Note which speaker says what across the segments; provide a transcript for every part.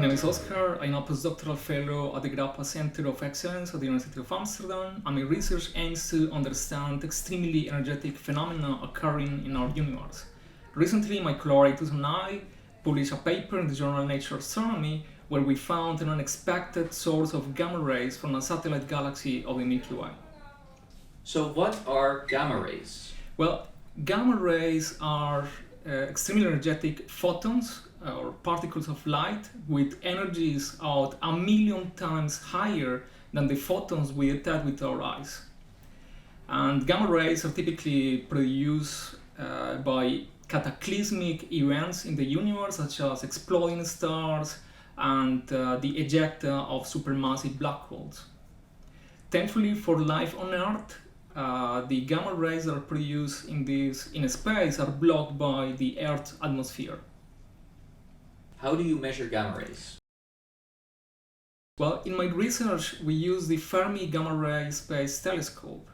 Speaker 1: name is Oscar. I'm a postdoctoral fellow at the Grappa Center of Excellence at the University of Amsterdam, and my research aims to understand extremely energetic phenomena occurring in our universe. Recently, my collaborators and I published a paper in the journal Nature Astronomy where we found an unexpected source of gamma rays from a satellite galaxy of the Milky Way.
Speaker 2: So what are gamma rays?
Speaker 1: Well, gamma rays are extremely energetic photons or particles of light with energies out 1,000,000 times higher than the photons we detect with our eyes. And gamma rays are typically produced by cataclysmic events in the universe, such as exploding stars and the ejecta of supermassive black holes. Thankfully for life on Earth, the gamma rays that are produced in space are blocked by the Earth's atmosphere.
Speaker 2: How do you measure gamma rays?
Speaker 1: Well, in my research, we use the Fermi Gamma Ray Space Telescope.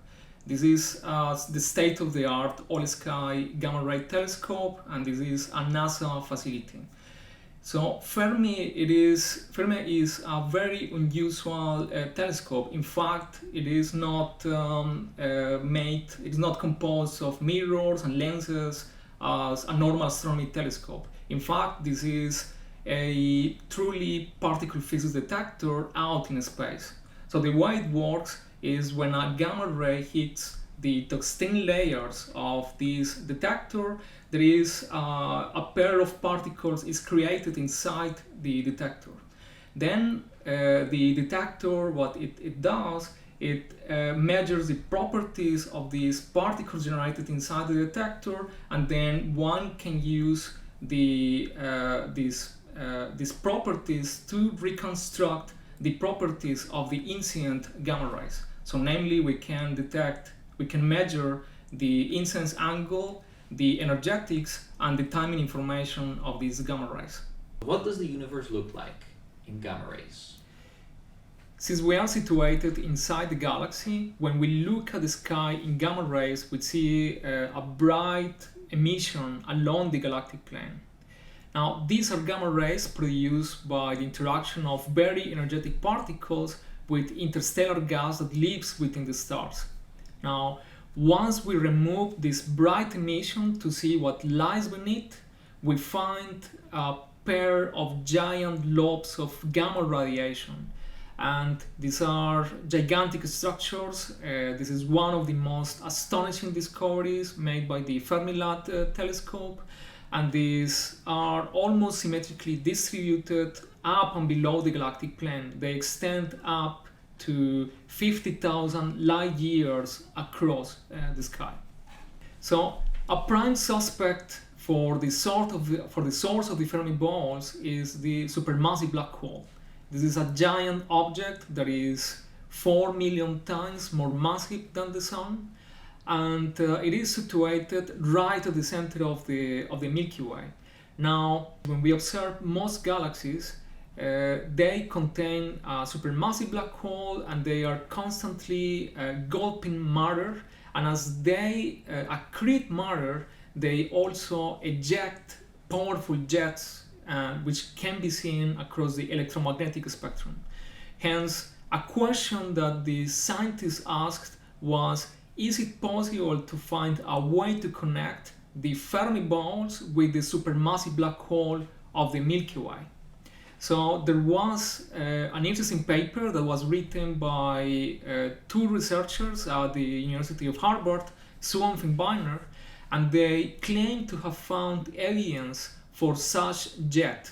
Speaker 1: This is the state-of-the-art all-sky gamma ray telescope, and this is a NASA facility. So Fermi is a very unusual telescope. In fact, it is not composed of mirrors and lenses as a normal astronomy telescope. In fact, this is a truly particle physics detector out in space. So the way it works is when a gamma ray hits the thin layers of this detector, there is a pair of particles is created inside the detector. Then the detector, what it does, it measures the properties of these particles generated inside the detector, and then one can use these properties to reconstruct the properties of the incident gamma rays. So namely, we can measure the incidence angle, the energetics, and the timing information of these gamma rays.
Speaker 2: What does the universe look like in gamma rays?
Speaker 1: Since we are situated inside the galaxy, when we look at the sky in gamma rays, we see a bright emission along the galactic plane. Now, these are gamma rays produced by the interaction of very energetic particles with interstellar gas that lives within the stars. Now, once we remove this bright emission to see what lies beneath, we find a pair of giant lobes of gamma radiation. And these are gigantic structures. This is one of the most astonishing discoveries made by the Fermi telescope. And these are almost symmetrically distributed up and below the galactic plane. They extend up to 50,000 light years across the sky. So a prime suspect for the source of the Fermi balls is the supermassive black hole. This is a giant object that is 4 million times more massive than the Sun, and it is situated right at the center of the Milky Way. Now, when we observe most galaxies, they contain a supermassive black hole, and they are constantly gulping matter, and as they accrete matter, they also eject powerful jets which can be seen across the electromagnetic spectrum. Hence, a question that the scientists asked was, is it possible to find a way to connect the Fermi balls with the supermassive black hole of the Milky Way? So there was an interesting paper that was written by two researchers at the University of Harvard, Sue and Fimbiner, and they claim to have found evidence for such jet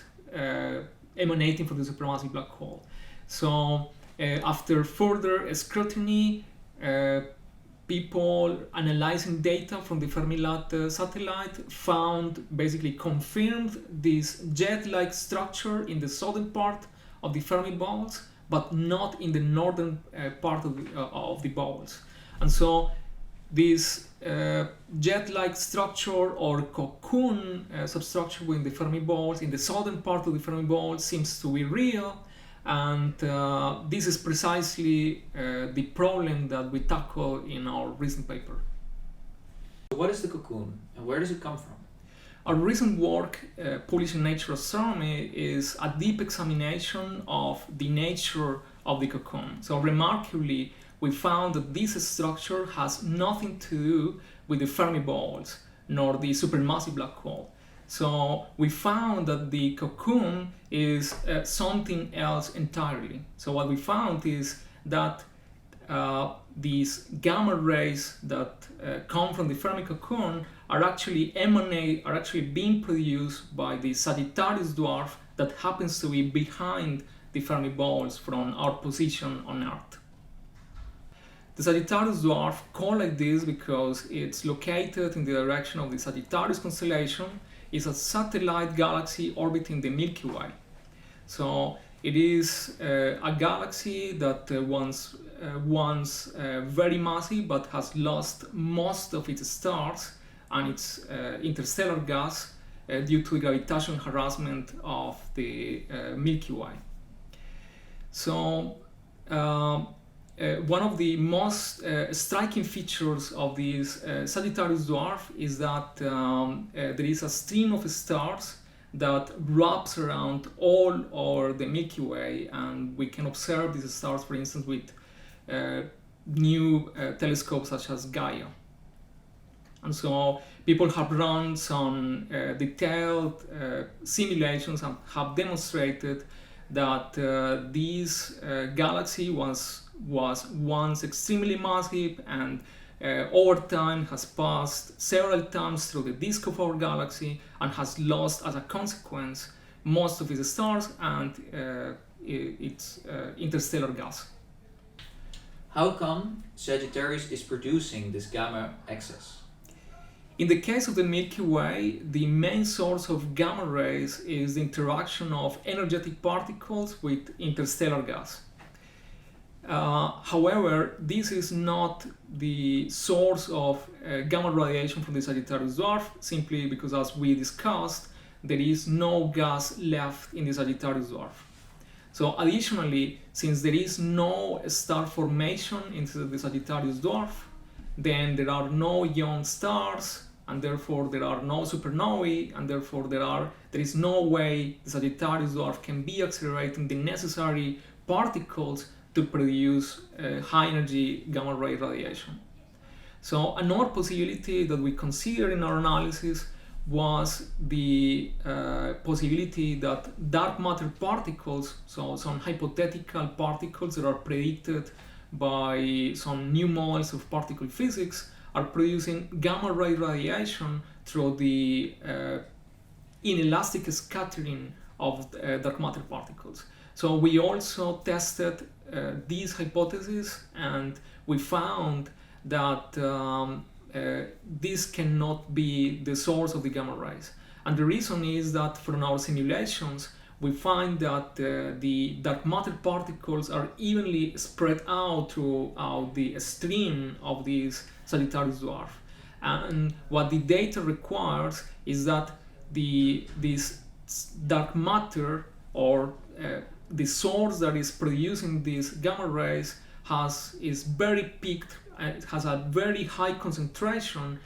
Speaker 1: emanating from the supermassive black hole. So after further scrutiny, people analyzing data from the Fermi satellite confirmed this jet-like structure in the southern part of the Fermi balls, but not in the northern part of the balls. And so this jet-like structure or cocoon substructure within the Fermi balls in the southern part of the Fermi balls seems to be real, and this is precisely the problem that we tackle in our recent paper.
Speaker 2: What is the cocoon and where does it come from?
Speaker 1: Our recent work, published in Nature Astronomy, is a deep examination of the nature of the cocoon. So remarkably, we found that this structure has nothing to do with the Fermi balls, nor the supermassive black hole. So we found that the cocoon is something else entirely. So what we found is that these gamma rays that come from the Fermi cocoon are actually being produced by the Sagittarius dwarf that happens to be behind the Fermi balls from our position on Earth. The Sagittarius dwarf, called like this because it's located in the direction of the Sagittarius constellation, is a satellite galaxy orbiting the Milky Way. So it is a galaxy that once very massive but has lost most of its stars and its interstellar gas due to the gravitational harassment of the Milky Way. So one of the most striking features of this Sagittarius dwarf is that there is a stream of stars that wraps around all over the Milky Way, and we can observe these stars, for instance, with new telescopes such as Gaia. And so people have run some detailed simulations and have demonstrated that this galaxy was once extremely massive and over time has passed several times through the disk of our galaxy and has lost as a consequence most of its stars and its interstellar gas.
Speaker 2: How come Sagittarius is producing this gamma excess?
Speaker 1: In the case of the Milky Way, the main source of gamma rays is the interaction of energetic particles with interstellar gas. However, this is not the source of gamma radiation from the Sagittarius dwarf, simply because, as we discussed, there is no gas left in the Sagittarius dwarf. So additionally, since there is no star formation into the Sagittarius dwarf, then there are no young stars, and therefore there are no supernovae, and therefore there is no way the Sagittarius dwarf can be accelerating the necessary particles to produce high energy gamma ray radiation. So another possibility that we considered in our analysis was the possibility that dark matter particles, so some hypothetical particles that are predicted by some new models of particle physics, are producing gamma ray radiation through the inelastic scattering of dark matter particles. So we also tested these hypotheses, and we found that this cannot be the source of the gamma rays. And the reason is that from our simulations, we find that the dark matter particles are evenly spread out throughout the stream of this Sagittarius dwarf. And what the data requires is that this dark matter, or the source that is producing these gamma rays, is very peaked. It has a very high concentration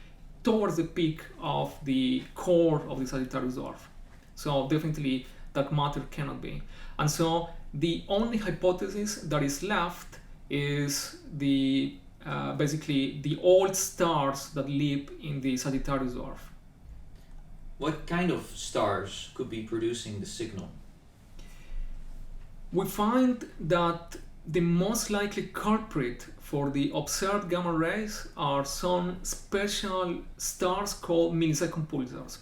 Speaker 1: towards the peak of the core of the Sagittarius dwarf. So definitely dark matter cannot be. And so the only hypothesis that is left is basically the old stars that live in the Sagittarius dwarf.
Speaker 2: What kind of stars could be producing the signal?
Speaker 1: We find that the most likely culprit for the observed gamma rays are some special stars called millisecond pulsars.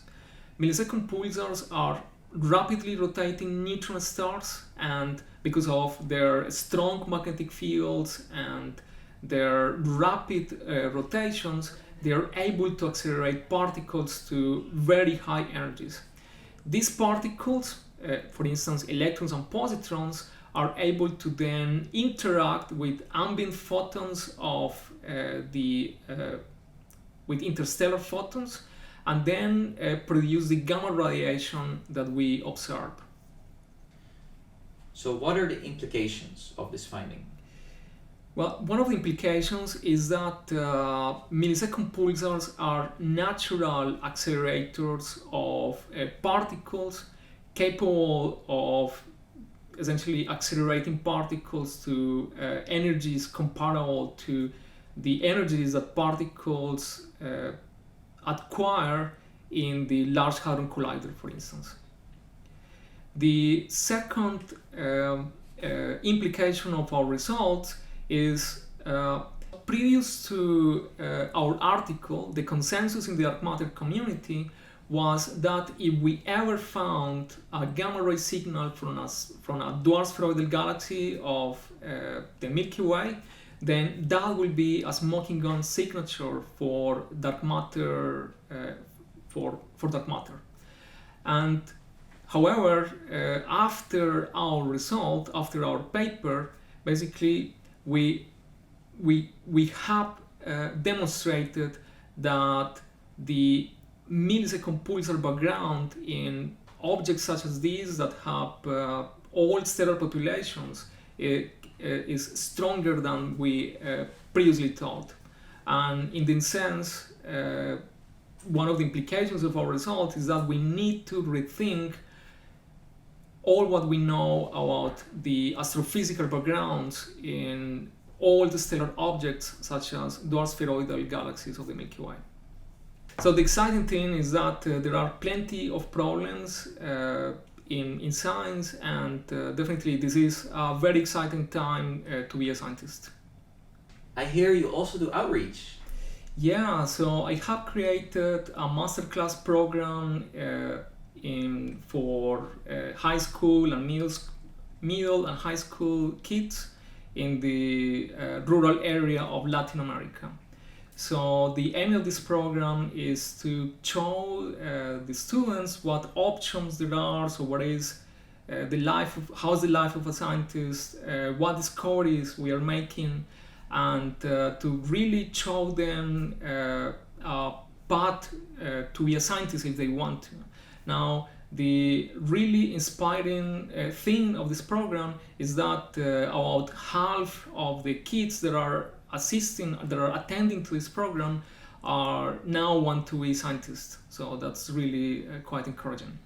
Speaker 1: Millisecond pulsars are rapidly rotating neutron stars, and because of their strong magnetic fields and their rapid rotations, they are able to accelerate particles to very high energies. These particles, for instance electrons and positrons, are able to then interact with ambient photons with interstellar photons, and then produce the gamma radiation that we observe.
Speaker 2: So what are the implications of this finding?
Speaker 1: Well, one of the implications is that millisecond pulsars are natural accelerators of particles capable of essentially accelerating particles to energies comparable to the energies that particles acquire in the Large Hadron Collider, for instance. The second implication of our results is previous to our article, the consensus in the dark matter community was that if we ever found a gamma ray signal from a dwarf spheroidal galaxy of the Milky Way, then that will be a smoking gun signature for dark matter. For dark matter. And however, after our result, after our paper, basically we have demonstrated that the millisecond pulsar background in objects such as these that have old stellar populations is stronger than we previously thought. And in this sense, one of the implications of our result is that we need to rethink all what we know about the astrophysical backgrounds in all the stellar objects such as dwarf spheroidal galaxies of the Milky Way. So the exciting thing is that there are plenty of problems in science, and definitely this is a very exciting time to be a scientist.
Speaker 2: I hear you also do outreach.
Speaker 1: Yeah, so I have created a masterclass program for high school and middle and high school kids in the rural area of Latin America. So the aim of this program is to show the students what options there are. So what is how's the life of a scientist, what discoveries we are making, and to really show them a path to be a scientist if they want to. Now, the really inspiring thing of this program is that about half of the kids that are attending to this program now want to be scientists. So that's really quite encouraging.